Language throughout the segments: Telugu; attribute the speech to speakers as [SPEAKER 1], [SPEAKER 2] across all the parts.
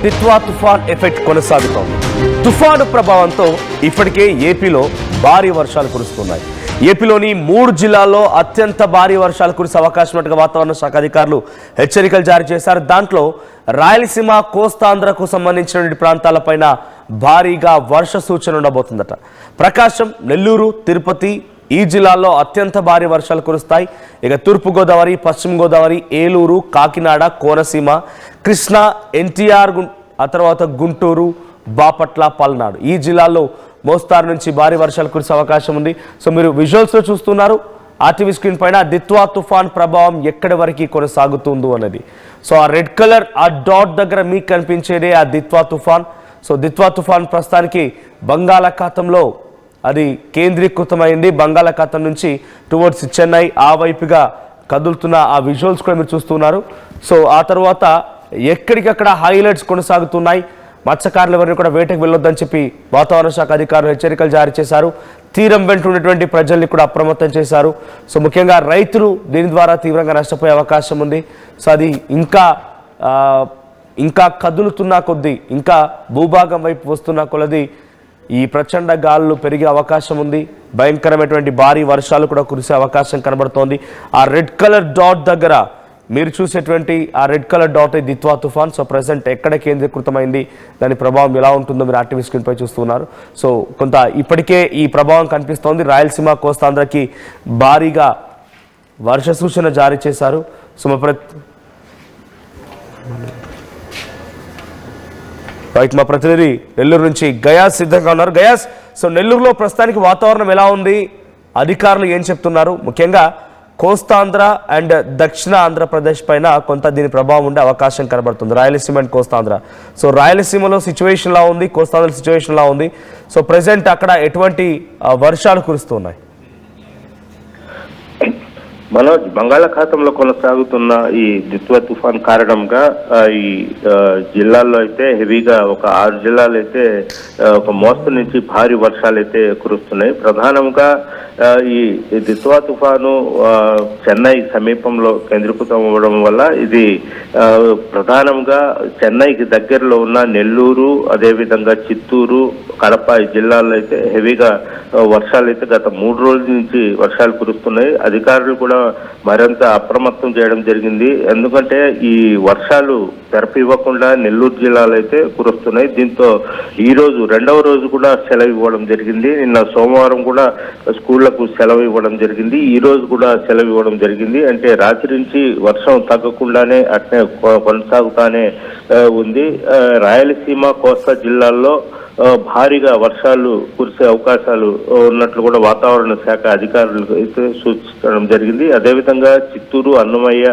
[SPEAKER 1] దిత్వా తుఫాన్ ఎఫెక్ట్ కొనసాగుతోంది. తుఫాను ప్రభావంతో ఇప్పటికే ఏపీలో భారీ వర్షాలు కురుస్తున్నాయి. ఏపీలోని 3 జిల్లాల్లో అత్యంత భారీ వర్షాలు కురిసే అవకాశం ఉన్నట్టుగా వాతావరణ శాఖ అధికారులు హెచ్చరికలు జారీ చేశారు. దాంట్లో రాయలసీమ, కోస్తాంధ్రకు సంబంధించిన ప్రాంతాలపైన భారీగా వర్ష సూచన ఉండబోతుందట. ప్రకాశం, నెల్లూరు, తిరుపతి ఈ జిల్లాల్లో అత్యంత భారీ వర్షాలు కురుస్తాయి. ఇక తూర్పుగోదావరి, పశ్చిమ గోదావరి, ఏలూరు, కాకినాడ, కోనసీమ, కృష్ణా, ఎన్టీఆర్, ఆ తర్వాత గుంటూరు, బాపట్ల, పల్నాడు ఈ జిల్లాల్లో మోస్తారు నుంచి భారీ వర్షాలు కురిసే అవకాశం ఉంది. సో మీరు విజువల్స్లో చూస్తున్నారు ఆర్టీవీ స్క్రీన్ పైన దిత్వా తుఫాన్ ప్రభావం ఎక్కడి వరకు కొనసాగుతుందో అన్నది. సో ఆ రెడ్ కలర్ ఆ డాట్ దగ్గర మీకు కనిపించేదే ఆ దిత్వా తుఫాన్. సో దిత్వా తుఫాన్ ప్రస్తుతానికి బంగాళాఖాతంలో అది కేంద్రీకృతమైంది. బంగాళాఖాతం నుంచి టువర్డ్స్ చెన్నై ఆ వైపుగా కదులుతున్న ఆ విజువల్స్ కూడా మీరు చూస్తున్నారు. సో ఆ తర్వాత ఎక్కడికక్కడ హైలైట్స్ కొనసాగుతున్నాయి. మత్స్యకారులు ఎవరిని కూడా వేటకు వెళ్ళొద్దని చెప్పి వాతావరణ శాఖ అధికారులు హెచ్చరికలు జారీ చేశారు. తీరం వెంట ఉన్నటువంటి ప్రజల్ని కూడా అప్రమత్తం చేశారు. సో ముఖ్యంగా రైతులు దీని ద్వారా తీవ్రంగా నష్టపోయే అవకాశం ఉంది. సో అది ఇంకా కదులుతున్న కొద్దీ, ఇంకా భూభాగం వైపు వస్తున్న కొలది ఈ ప్రచండ గాలులు పెరిగే అవకాశం ఉంది. భయంకరమైనటువంటి భారీ వర్షాలు కూడా కురిసే అవకాశం కనబడుతోంది. ఆ రెడ్ కలర్ డాట్ దగ్గర మీరు చూసేటువంటి ఆ రెడ్ కలర్ డాట్ దిత్వా తుఫాన్. సో ప్రజెంట్ ఎక్కడ కేంద్రీకృతమైంది, దాని ప్రభావం ఎలా ఉంటుందో మీరు యాక్టివ్ స్క్రీన్ పై చూస్తున్నారు. సో కొంత ఇప్పటికే ఈ ప్రభావం కనిపిస్తోంది. రాయలసీమ, కోస్తాంధ్రకి భారీగా వర్ష సూచన జారీ చేశారు. సో మా ప్రతినిధి నెల్లూరు నుంచి గయాస్ సిద్ధంగా ఉన్నారు. గయాస్, సో నెల్లూరులో ప్రస్తుతానికి వాతావరణం ఎలా ఉంది, అధికారులు ఏం చెప్తున్నారు? ముఖ్యంగా కోస్తాంధ్ర అండ్ దక్షిణ ఆంధ్రప్రదేశ్ పైన కొంత దీని ప్రభావం ఉండే అవకాశం కనబడుతుంది, రాయలసీమ అండ్ కోస్తాంధ్ర. సో రాయలసీమలో సిచ్యువేషన్ లా ఉంది, కోస్తాంధ్ర సిచ్యువేషన్ లా ఉంది. సో ప్రెసెంట్ అక్కడ ఎటువంటి వర్షాలు కురుస్తున్నాయి?
[SPEAKER 2] మనోజ్, బంగాళాఖాతంలో కొనసాగుతున్న ఈ దిత్వా తుఫాన్ కారణంగా ఈ జిల్లాల్లో అయితే హెవీగా ఒక 6 జిల్లాలు అయితే ఒక మోస్తరు నుంచి భారీ వర్షాలు అయితే కురుస్తున్నాయి. ప్రధానంగా ఈ దిత్వా తుఫాను చెన్నై సమీపంలో కేంద్రీకృతం అవ్వడం వల్ల ఇది ప్రధానంగా చెన్నైకి దగ్గరలో ఉన్న నెల్లూరు, అదేవిధంగా చిత్తూరు, కడప ఈ జిల్లాల్లో అయితే హెవీగా వర్షాలు అయితే గత 3 రోజుల నుంచి వర్షాలు కురుస్తున్నాయి. అధికారులు కూడా మరింత అప్రమత్తం చేయడం జరిగింది. ఎందుకంటే ఈ వర్షాలు తెరపివ్వకుండా నెల్లూరు జిల్లాలో అయితే కురుస్తున్నాయి. దీంతో ఈ రోజు 2వ రోజు కూడా సెలవు ఇవ్వడం జరిగింది. నిన్న సోమవారం కూడా స్కూళ్లకు సెలవు ఇవ్వడం జరిగింది. ఈ రోజు కూడా సెలవు ఇవ్వడం జరిగింది. అంటే రాత్రి నుంచి వర్షం తగ్గకుండానే అట్నే కొనసాగుతానే ఉంది. రాయలసీమ, కోస్తా జిల్లాల్లో భారీగా వర్షాలు కురిసే అవకాశాలు ఉన్నట్లు కూడా వాతావరణ శాఖ అధికారులు అయితే సూచించడం జరిగింది. అదేవిధంగా చిత్తూరు, అన్నమయ్య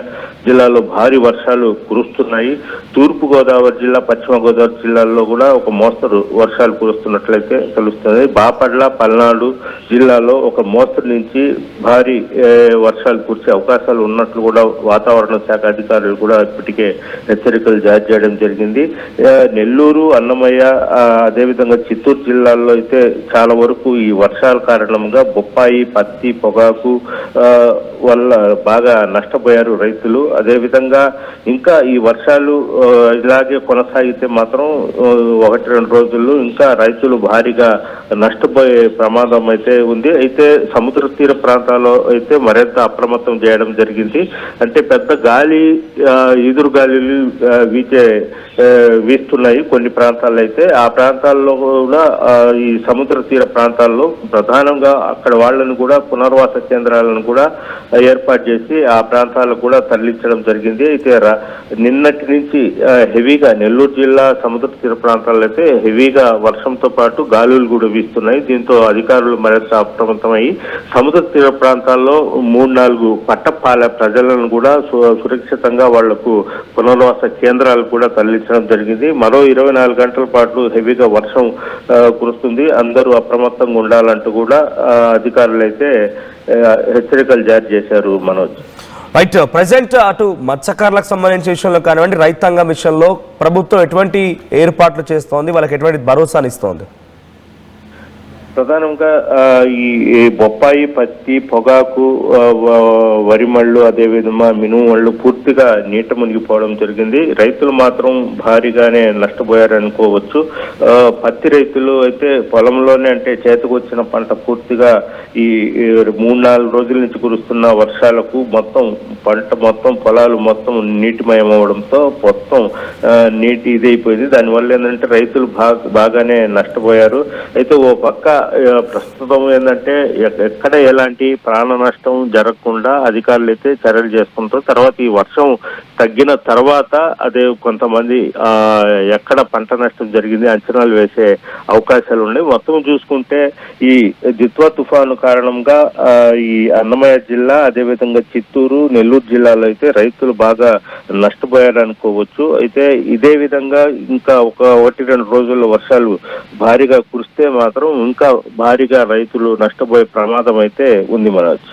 [SPEAKER 2] జిల్లాలో భారీ వర్షాలు కురుస్తున్నాయి. తూర్పు గోదావరి జిల్లా, పశ్చిమ గోదావరి జిల్లాల్లో కూడా ఒక మోస్తరు వర్షాలు కురుస్తున్నట్లయితే తెలుస్తుంది. బాపట్ల, పల్నాడు జిల్లాలో ఒక మోస్తరు నుంచి భారీ వర్షాలు కురిసే అవకాశాలు ఉన్నట్లు కూడా వాతావరణ శాఖ అధికారులు కూడా ఇప్పటికే హెచ్చరికలు జారీ చేయడం జరిగింది. నెల్లూరు, అన్నమయ్య, అదేవిధంగా చిత్తూరు జిల్లాల్లో అయితే చాలా వరకు ఈ వర్షాల కారణంగా బొప్పాయి, పత్తి, పొగాకు వల్ల బాగా నష్టపోయారు రైతులు. అదేవిధంగా ఇంకా ఈ వర్షాలు ఇలాగే కొనసాగితే మాత్రం 1-2 రోజుల్లో ఇంకా రైతులు భారీగా నష్టపోయే ప్రమాదం అయితే ఉంది. అయితే సముద్ర తీర ప్రాంతాల్లో అయితే మరింత అప్రమత్తం చేయడం జరిగింది. అంటే పెద్ద గాలి, ఈదురు గాలులు వీస్తున్నాయి కొన్ని ప్రాంతాల్లో అయితే. ఆ ప్రాంతాల్లో కూడా ఈ సముద్ర తీర ప్రాంతాల్లో ప్రధానంగా అక్కడ వాళ్ళను కూడా పునర్వాస కేంద్రాలను కూడా ఏర్పాటు చేసి ఆ ప్రాంతాలకు కూడా తరలించడం జరిగింది. అయితే నిన్నటి నుంచి హెవీగా నెల్లూరు జిల్లా సముద్ర తీర ప్రాంతాల్లో అయితే హెవీగా వర్షంతో పాటు గాలులు కూడా వీస్తున్నాయి. దీంతో అధికారులు మరింత అప్రమత్తమై సముద్ర తీర ప్రాంతాల్లో 3-4 పట్టపాల ప్రజలను కూడా సురక్షితంగా వాళ్లకు పునర్వాస కేంద్రాలు కూడా తరలించడం జరిగింది. మరో 24 గంటల పాటు హెవీగా వర్షం కురుస్తుంది. అందరూ అప్రమత్తంగా ఉండాలంటూ కూడా అధికారులు అయితే హెచ్చరికలు జారీ చేశారు. మనోజ్,
[SPEAKER 1] రైట్, ప్రజెంట్ అటు మత్స్యకారులకు సంబంధించిన విషయంలో కానివ్వండి, రైతాంగం విషయంలో ప్రభుత్వం ఎటువంటి ఏర్పాట్లు చేస్తోంది, వాళ్ళకి ఎటువంటి భరోసాని ఇస్తోంది?
[SPEAKER 2] ప్రధానంగా ఈ బొప్పాయి, పత్తి, పొగాకు, వరిమళ్ళు, అదేవిధంగా మినుముళ్ళు పూర్తిగా నీట మునిగిపోవడం జరిగింది. రైతులు మాత్రం భారీగానే నష్టపోయారనుకోవచ్చు. పత్తి రైతులు అయితే పొలంలోనే, అంటే చేతికి వచ్చిన పంట పూర్తిగా ఈ 3-4 రోజుల నుంచి కురుస్తున్న వర్షాలకు పంట పొలాలు మొత్తం నీటిమయం అవడంతో మొత్తం నీటి ఇదైపోయింది. దానివల్ల ఏంటంటే రైతులు బాగానే నష్టపోయారు. అయితే ఓ పక్క ప్రస్తుతం ఏంటంటే ఎక్కడ ఎలాంటి ప్రాణ నష్టం జరగకుండా అధికారులు అయితే చర్యలు చేసుకుంటారు. తర్వాత ఈ వర్షం తగ్గిన తర్వాత అదే కొంతమంది ఎక్కడ పంట నష్టం జరిగింది అంచనాలు వేసే అవకాశాలు ఉన్నాయి. మొత్తం చూసుకుంటే ఈ దిత్వా తుఫాను కారణంగా ఈ అన్నమయ్య జిల్లా, అదేవిధంగా చిత్తూరు, నెల్లూరు జిల్లాలో అయితే రైతులు బాగా నష్టపోయారనుకోవచ్చు. అయితే ఇదే విధంగా ఇంకా 1-2 రోజుల్లో వర్షాలు భారీగా కురిస్తే మాత్రం ఇంకా భారీగా రైతులు నష్టపోయే ప్రమాదం అయితే ఉంది. మనోజ్,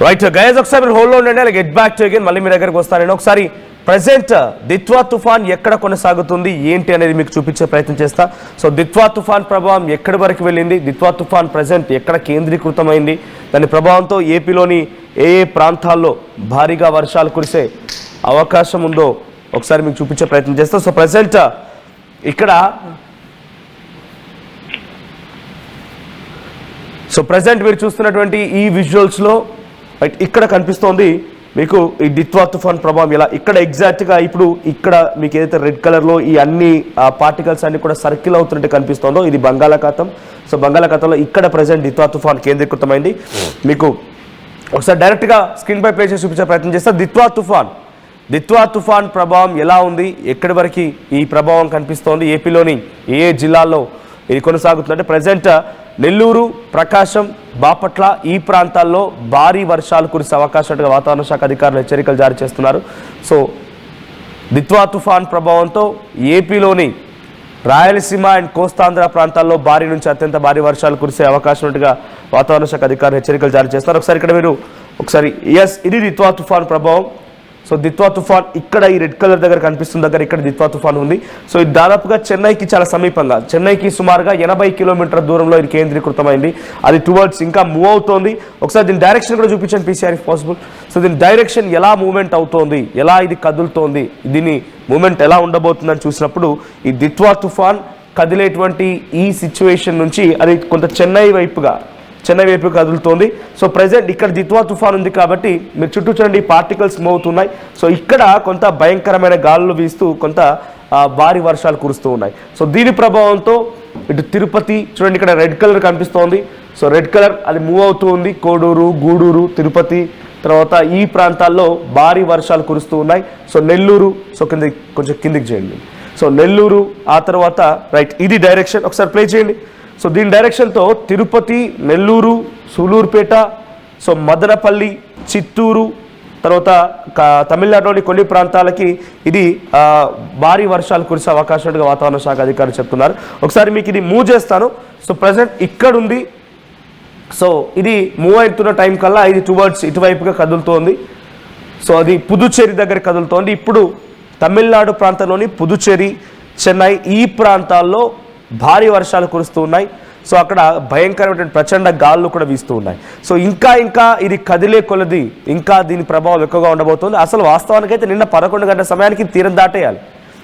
[SPEAKER 1] రైట్ గైస్, ఒకసారి మీరు హోల్డ్ లో ఉండండి. అలా గెట్ బ్యాక్ టు అగైన్ మళ్ళీ మీ దగ్గరకు వస్తాను. ఒకసారి ప్రెసెంట్ దిత్వా తుఫాన్ ఎక్కడ కొనసాగుతుంది ఏంటి అనేది మీకు చూపించే ప్రయత్నం చేస్తా. సో దిత్వా తుఫాన్ ప్రభావం ఎక్కడి వరకు వెళ్ళింది, దిత్వా తుఫాన్ ప్రెసెంట్ ఎక్కడ కేంద్రీకృతమైంది, దాని ప్రభావంతో ఏపీలోని ఏ ప్రాంతాల్లో భారీగా వర్షాలు కురిసే అవకాశం ఉందో ఒకసారి మీకు చూపించే ప్రయత్నం చేస్తా. సో ప్రెసెంట్ ఇక్కడ మీరు చూస్తున్నటువంటి ఈ విజువల్స్లో ఇక్కడ కనిపిస్తోంది మీకు ఈ దిత్వా తుఫాన్ ప్రభావం ఎలా. ఇక్కడ ఎగ్జాక్ట్గా ఇప్పుడు ఇక్కడ మీకు ఏదైతే రెడ్ కలర్లో ఈ అన్ని పార్టికల్స్ అన్ని కూడా సర్కిల్ అవుతున్నట్టు కనిపిస్తోందో ఇది బంగాళాఖాతం. సో బంగాళాఖాతంలో ఇక్కడ ప్రెసెంట్ దిత్వా తుఫాన్ కేంద్రీకృతమైంది. మీకు ఒకసారి డైరెక్ట్గా స్క్రీన్ పై ప్లే చేసి చూపించే ప్రయత్నం చేస్తా. దిత్వా తుఫాన్ ప్రభావం ఎలా ఉంది, ఎక్కడి వరకు ఈ ప్రభావం కనిపిస్తోంది, ఏపీలోని ఏ జిల్లాల్లో ఇది కొనసాగుతుందంటే ప్రెసెంట్ నెల్లూరు, ప్రకాశం, బాపట్ల ఈ ప్రాంతాల్లో భారీ వర్షాలు కురిసే అవకాశం వాతావరణ శాఖ అధికారులు హెచ్చరికలు జారీ చేస్తున్నారు. సో దిత్వా తుఫాన్ ప్రభావంతో ఏపీలోని రాయలసీమ అండ్ కోస్తాంధ్ర ప్రాంతాల్లో భారీ నుంచి అత్యంత భారీ వర్షాలు కురిసే అవకాశం ఉన్నట్టుగా వాతావరణ శాఖ అధికారులు హెచ్చరికలు జారీ చేస్తున్నారు. ఒకసారి ఇక్కడ మీరు ఇది దిత్వా తుఫాన్ ప్రభావం. సో దిత్వా తుఫాన్ ఇక్కడ ఈ రెడ్ కలర్ దగ్గర కనిపిస్తున్న దగ్గర ఇక్కడ దిత్వా తుఫాన్ ఉంది. సో ఇది దాదాపుగా చెన్నైకి చాలా సమీపంగా, చెన్నైకి సుమారుగా 80 కిలోమీటర్ల దూరంలో ఇది కేంద్రీకృతమైంది. అది టువర్డ్స్ ఇంకా మూవ్ అవుతోంది. ఒకసారి దీని డైరెక్షన్ కూడా చూపించండి పీసీఆర్ ఇఫ్ పాసిబుల్. సో దీని డైరెక్షన్ ఎలా మూవ్మెంట్ అవుతోంది, ఎలా ఇది కదులుతోంది, దీని మూవ్మెంట్ ఎలా ఉండబోతుందని చూసినప్పుడు ఈ దిత్వా తుఫాన్ కదిలేటువంటి ఈ సిచ్యువేషన్ నుంచి అది కొంత చెన్నై వైపు కదులుతోంది. సో ప్రెసెంట్ ఇక్కడ దిత్వా తుఫాన్ ఉంది కాబట్టి మీరు చుట్టూ చూడండి పార్టికల్స్ మూవ్ అవుతున్నాయి. సో ఇక్కడ కొంత భయంకరమైన గాలులు వీస్తూ కొంత భారీ వర్షాలు కురుస్తూ ఉన్నాయి. సో దీని ప్రభావంతో ఇటు తిరుపతి చూడండి, ఇక్కడ రెడ్ కలర్ కనిపిస్తోంది. సో రెడ్ కలర్ అది మూవ్ అవుతూ ఉంది. కోడూరు, గూడూరు, తిరుపతి తర్వాత ఈ ప్రాంతాల్లో భారీ వర్షాలు కురుస్తూ ఉన్నాయి. సో నెల్లూరు, సో కొంచెం కిందికి చేయండి. సో నెల్లూరు ఆ తర్వాత రైట్ ఇది డైరెక్షన్ ఒకసారి ప్లే చేయండి. సో దీని డైరెక్షన్తో తిరుపతి, నెల్లూరు, సూలూరుపేట, సో మదనపల్లి, చిత్తూరు తర్వాత తమిళనాడులోని కొన్ని ప్రాంతాలకి ఇది భారీ వర్షాలు కురిసే అవకాశం ఉన్నట్టుగా వాతావరణ శాఖ అధికారులు చెప్తున్నారు. ఒకసారి మీకు ఇది మూవ్ చేస్తాను. సో ప్రజెంట్ ఇక్కడ ఉంది. సో ఇది మూవ్ అవుతున్న టైం కల్లా ఇది టువర్డ్స్ ఇటువైపుగా కదులుతోంది. సో అది పుదుచ్చేరి దగ్గర కదులుతోంది. ఇప్పుడు తమిళనాడు ప్రాంతంలోని పుదుచ్చేరి, చెన్నై ఈ ప్రాంతాల్లో భారీ వర్షాలు కురుస్తూ ఉన్నాయి. సో అక్కడ భయంకరమైన ప్రచండ గాలులు కూడా వీస్తూ ఉన్నాయి. సో ఇంకా ఇది కదిలే కొలది ఇంకా దీని ప్రభావం ఎక్కువగా ఉండబోతుంది. అసలు వాస్తవానికైతే నిన్న 11 గంటల సమయానికి తీరం దాటేయాలి.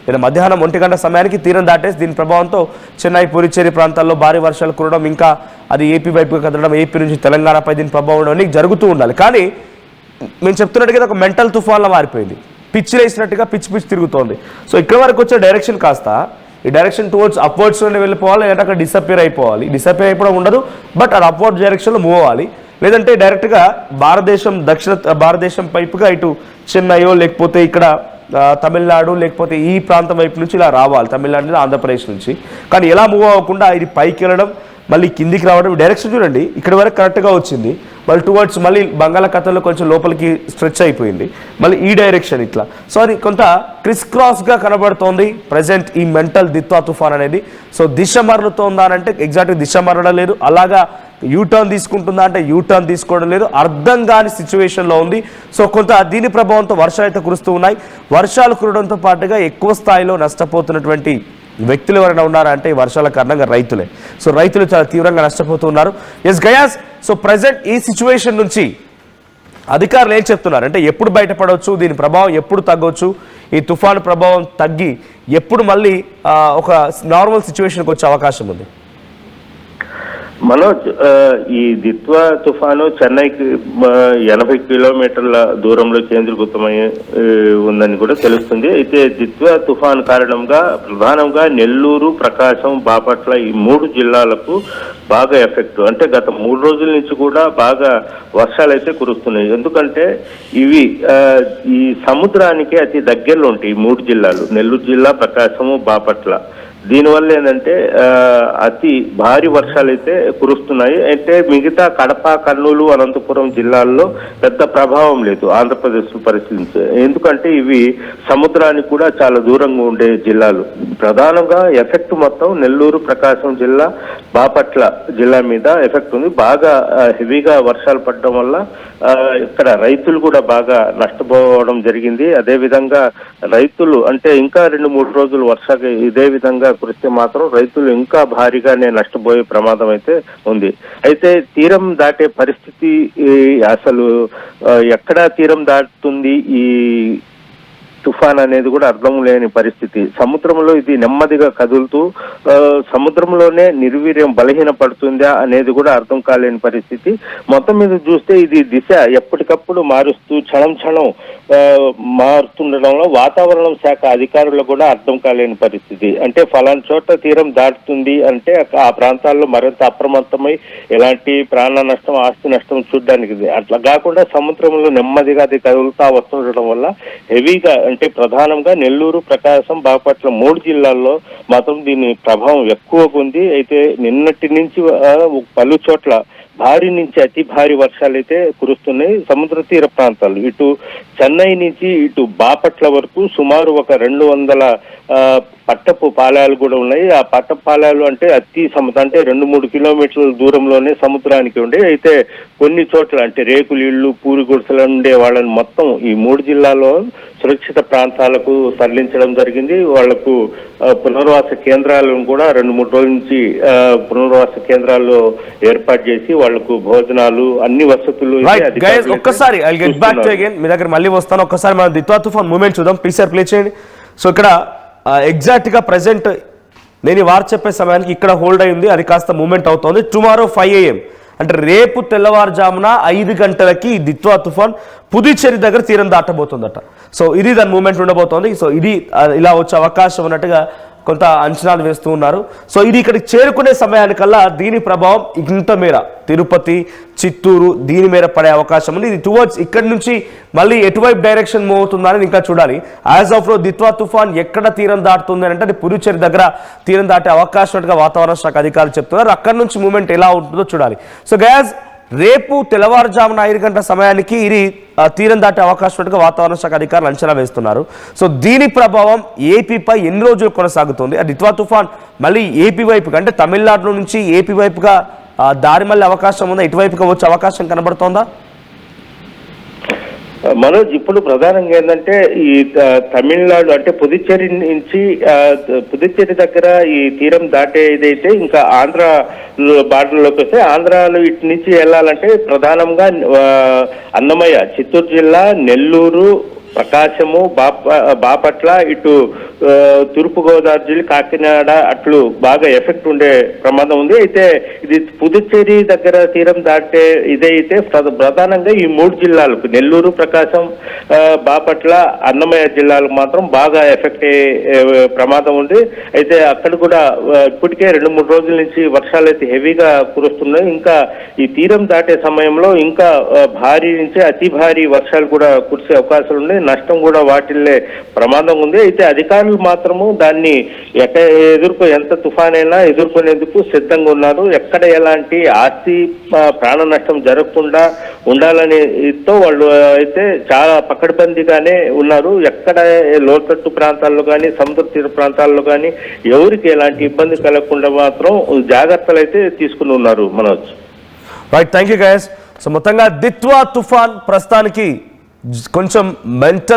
[SPEAKER 1] నిన్న మధ్యాహ్నం 1 గంట సమయానికి తీరం దాటేసి దీని ప్రభావంతో చెన్నై, పుదుచ్చేరి ప్రాంతాల్లో భారీ వర్షాలు కురవడం, ఇంకా అది ఏపీ వైపుగా కదలడం, ఏపీ నుంచి తెలంగాణపై దీని ప్రభావం ఉండడం జరుగుతూ ఉండాలి. కానీ మేము చెప్తున్నట్టుగా ఒక మెంటల్ తుఫాన్లా మారిపోయింది. పిచ్చి వేసినట్టుగా పిచ్చి తిరుగుతోంది. సో ఇక్కడ వరకు వచ్చే డైరెక్షన్ కాస్త ఈ డైరెక్షన్ టువర్డ్స్ అప్వర్డ్స్ నుండి వెళ్ళిపోవాలి, లేదంటే అక్కడ డిసప్పియర్ అయిపోవడం ఉండదు. బట్ అది అప్వర్డ్ డైరెక్షన్లో మూవ్ అవ్వాలి. లేదంటే డైరెక్ట్గా దక్షిణ భారతదేశం వైపుగా ఇటు చెన్నైయో లేకపోతే ఇక్కడ తమిళనాడు లేకపోతే ఈ ప్రాంతం వైపు నుంచి ఇలా రావాలి, తమిళనాడు ఆంధ్రప్రదేశ్ నుంచి. కానీ ఎలా మూవ్ అవ్వకుండా ఇది పైకి వెళ్ళడం మళ్ళీ కిందికి రావడం. డైరెక్షన్ చూడండి, ఇక్కడ వరకు కరెక్ట్గా వచ్చింది, మళ్ళీ టువర్డ్స్ మళ్ళీ బంగాళాఖాతంలో కొంచెం లోపలికి స్ట్రెచ్ అయిపోయింది, మళ్ళీ ఈ డైరెక్షన్ ఇట్లా. సో అది కొంత క్రిస్ క్రాస్గా కనబడుతోంది ప్రజెంట్ ఈ మెంటల్ దిత్వా తుఫాన్ అనేది. సో దిశ మరలుతోందా అంటే ఎగ్జాక్ట్గా దిశ మరలడం లేదు, అలాగా యూటర్న్ తీసుకుంటుందా అంటే యూటర్న్ తీసుకోవడం లేదు, అర్థం కాని సిచ్యువేషన్లో ఉంది. సో కొంత దీని ప్రభావంతో వర్షాలు అయితే కురుస్తూ ఉన్నాయి. వర్షాలు కురవడంతో పాటుగా ఎక్కువ స్థాయిలో నష్టపోతున్నటువంటి వ్యక్తులు ఎవరైనా ఉన్నారా అంటే ఈ వర్షాల కారణంగా రైతులే. సో రైతులు చాలా తీవ్రంగా నష్టపోతున్నారు. ఎస్ గయాస్, సో ప్రజెంట్ ఈ సిచ్యువేషన్ నుంచి అధికారులు ఏం చెప్తున్నారు అంటే ఎప్పుడు బయటపడవచ్చు, దీని ప్రభావం ఎప్పుడు తగ్గవచ్చు, ఈ తుఫాను ప్రభావం తగ్గి ఎప్పుడు మళ్ళీ ఒక నార్మల్ సిచ్యువేషన్కి వచ్చే అవకాశం ఉంది?
[SPEAKER 2] మనోజ్, ఈ దిత్వా తుఫాను చెన్నైకి 80 కిలోమీటర్ల దూరంలో కేంద్రీకృతమై ఉందని కూడా తెలుస్తుంది. అయితే దిత్వా తుఫాను కారణంగా ప్రధానంగా నెల్లూరు, ప్రకాశం, బాపట్ల ఈ 3 జిల్లాలకు బాగా ఎఫెక్ట్. అంటే గత 3 రోజుల నుంచి కూడా బాగా వర్షాలు అయితే కురుస్తున్నాయి. ఎందుకంటే ఇవి ఈ సముద్రానికి అతి దగ్గరలో ఉంటాయి ఈ 3 జిల్లాలు, నెల్లూరు జిల్లా, ప్రకాశము, బాపట్ల. దీనివల్ల ఏంటంటే అతి భారీ వర్షాలు అయితే కురుస్తున్నాయి. అంటే మిగతా కడప, కర్నూలు, అనంతపురం జిల్లాల్లో పెద్ద ప్రభావం లేదు ఆంధ్రప్రదేశ్ పరిస్థితి. ఎందుకంటే ఇవి సముద్రానికి కూడా చాలా దూరంగా ఉండే జిల్లాలు. ప్రధానంగా ఎఫెక్ట్ మొత్తం నెల్లూరు, ప్రకాశం జిల్లా, బాపట్ల జిల్లా మీద ఎఫెక్ట్ ఉంది. బాగా హెవీగా వర్షాలు పడడం వల్ల ఇక్కడ రైతులు కూడా బాగా నష్టపోవడం జరిగింది. అదేవిధంగా రైతులు అంటే ఇంకా 2-3 రోజులు వర్షాలు ఇదే విధంగా కురిస్తే మాత్రం రైతులు ఇంకా భారీగానే నష్టపోయే ప్రమాదం అయితే ఉంది. అయితే తీరం దాటే పరిస్థితి అసలు ఎక్కడ తీరం దాటుతుంది ఈ తుఫాన్ అనేది కూడా అర్థం లేని పరిస్థితి. సముద్రంలో ఇది నెమ్మదిగా కదులుతూ సముద్రంలోనే నిర్వీర్యం బలహీన పడుతుందా అనేది కూడా అర్థం కాలేని పరిస్థితి. మొత్తం మీద చూస్తే ఇది దిశ ఎప్పటికప్పుడు మారుస్తూ క్షణం మారుతుండడంలో వాతావరణం శాఖ అధికారులకు కూడా అర్థం కాలేని పరిస్థితి. అంటే ఫలానా చోట తీరం దాటుతుంది అంటే ఆ ప్రాంతాల్లో మరింత అప్రమత్తమై ఎలాంటి ప్రాణ నష్టం, ఆస్తి నష్టం చూడడానికి. అట్లా కాకుండా సముద్రంలో నెమ్మదిగా అది కదులుతా వస్తుండడం వల్ల హెవీగా అంటే ప్రధానంగా నెల్లూరు, ప్రకాశం, బాపట్ల 3 జిల్లాల్లో మాత్రం దీని ప్రభావం ఎక్కువగా ఉంది. అయితే నిన్నటి నుంచి పలు చోట్ల భారీ నుంచి అతి భారీ వర్షాలు అయితే కురుస్తున్నాయి. సముద్ర తీర ప్రాంతాలు ఇటు చెన్నై నుంచి ఇటు బాపట్ల వరకు సుమారు ఒక 200 పట్టపు పాలాలు కూడా ఉన్నాయి. ఆ పట్టపు పాలాలు అంటే అతి అంటే 2-3 కిలోమీటర్ల దూరంలోనే సముద్రానికి ఉండే. అయితే కొన్ని చోట్ల అంటే రేకులు ఇళ్ళు, పూరి గుడిసెలు ఉండే వాళ్ళని మొత్తం ఈ 3 జిల్లాలో సురక్షిత ప్రాంతాలకు తరలించడం జరిగింది. వాళ్లకు పునర్వాస కేంద్రాలను కూడా 2-3 రోజుల నుంచి పునర్వాస కేంద్రాల్లో ఏర్పాటు చేసి వాళ్లకు భోజనాలు అన్ని వసతులు.
[SPEAKER 1] ఒక్కసారి మీ దగ్గర మళ్ళీ వస్తాను. ఒక్కసారి మనం దిత్వా తుఫాన్ మూమెంట్ చూద్దాం. ప్లీజ్ ప్లే చేయండి. సో ఇక్కడ ఎగ్జాక్ట్ గా ప్రెసెంట్ నేను వారు చెప్పే సమయానికి ఇక్కడ హోల్డ్ అయింది, అది కాస్త మూమెంట్ అవుతోంది. టుమారో 5 AM అంటే రేపు తెల్లవారుజామున 5 గంటలకి దిత్వా తుఫాన్ పుదుచ్చేరి దగ్గర తీరం దాటబోతుందట. సో ఇది దాని మూమెంట్ ఉండబోతోంది. సో ఇది ఇలా వచ్చే అవకాశం ఉన్నట్టుగా కొంత అంచనాలు వేస్తూ ఉన్నారు. సో ఇది ఇక్కడికి చేరుకునే సమయానికల్లా దీని ప్రభావం ఇంత మేర తిరుపతి, చిత్తూరు దీని మేర పడే అవకాశం ఉంది. ఇది టువర్డ్స్ ఇక్కడి నుంచి మళ్ళీ ఎటువైపు డైరెక్షన్ మూవ్ అవుతుందా అనేది ఇంకా చూడాలి. యాజ్ ఆఫ్ లో దిత్వా తుఫాన్ ఎక్కడ తీరం దాటుతుంది అంటే అది పుదుచ్చేరి దగ్గర తీరం దాటే అవకాశం ఉన్నట్టుగా వాతావరణ శాఖ అధికారులు చెప్తున్నారు. అక్కడి నుంచి మూమెంట్ ఎలా ఉంటుందో చూడాలి. సో గయాజ్, రేపు తెల్లవారుజామున 5 గంటల సమయానికి ఇది తీరం దాటే అవకాశం ఉన్నట్టుగా వాతావరణ శాఖ అధికారులు అంచనా వేస్తున్నారు. సో దీని ప్రభావం ఏపీపై ఎన్ని రోజులు కొనసాగుతుంది? ఆ దిత్వా తుఫాన్ మళ్ళీ ఏపీ వైపుగా అంటే తమిళనాడు నుంచి ఏపీ వైపుగా దారి మళ్ళీ అవకాశం ఉందా? ఇటువైపుగా వచ్చే అవకాశం కనబడుతోందా?
[SPEAKER 2] మనోజ్, ఇప్పుడు ప్రధానంగా ఏంటంటే ఈ తమిళనాడు అంటే పుదుచ్చేరి నుంచి పుదుచ్చేరి దగ్గర ఈ తీరం దాటేదైతే ఇంకా ఆంధ్ర బార్డర్లోకి వస్తే ఆంధ్రాలో ఇటు నుంచి వెళ్ళాలంటే ప్రధానంగా అన్నమయ్య, చిత్తూరు జిల్లా, నెల్లూరు, ప్రకాశము, బాపట్ల, ఇటు తూర్పుగోదావరి జిల్లా, కాకినాడ అట్లు బాగా ఎఫెక్ట్ ఉండే ప్రమాదం ఉంది. అయితే ఇది పుదుచ్చేరి దగ్గర తీరం దాటే ఇదైతే ప్రధానంగా ఈ 3 జిల్లాలకు నెల్లూరు, ప్రకాశం, బాపట్ల, అన్నమయ్య జిల్లాలకు మాత్రం బాగా ఎఫెక్ట్ అయ్యే ప్రమాదం ఉంది. అయితే అక్కడ కూడా ఇప్పటికే 2-3 రోజుల నుంచి వర్షాలు అయితే హెవీగా కురుస్తున్నాయి. ఇంకా ఈ తీరం దాటే సమయంలో ఇంకా భారీ నుంచి అతి భారీ వర్షాలు కూడా కురిసే అవకాశాలు ఉన్నాయి. నష్టం కూడా వాటిల్లే ప్రమాదం ఉంది. అయితే అధికారులు మాత్రము దాన్ని ఎంత తుఫాన్ అయినా ఎదుర్కొనేందుకు సిద్ధంగా ఉన్నారు. ఎక్కడ ఎలాంటి ఆస్తి ప్రాణ నష్టం జరగకుండా ఉండాలనేతో వాళ్ళు అయితే చాలా పకడ్బందీగానే ఉన్నారు. ఎక్కడ లోతట్టు ప్రాంతాల్లో కానీ సముద్ర తీర ప్రాంతాల్లో కానీ ఎవరికి ఎలాంటి ఇబ్బంది కలగకుండా మాత్రం జాగ్రత్తలు అయితే తీసుకుని ఉన్నారు. Manoj,
[SPEAKER 1] right, thank you guys. So మొత్తంగా దిత్వా తుఫాన్ ప్రస్తుతానికి కొంచెం మెంటల్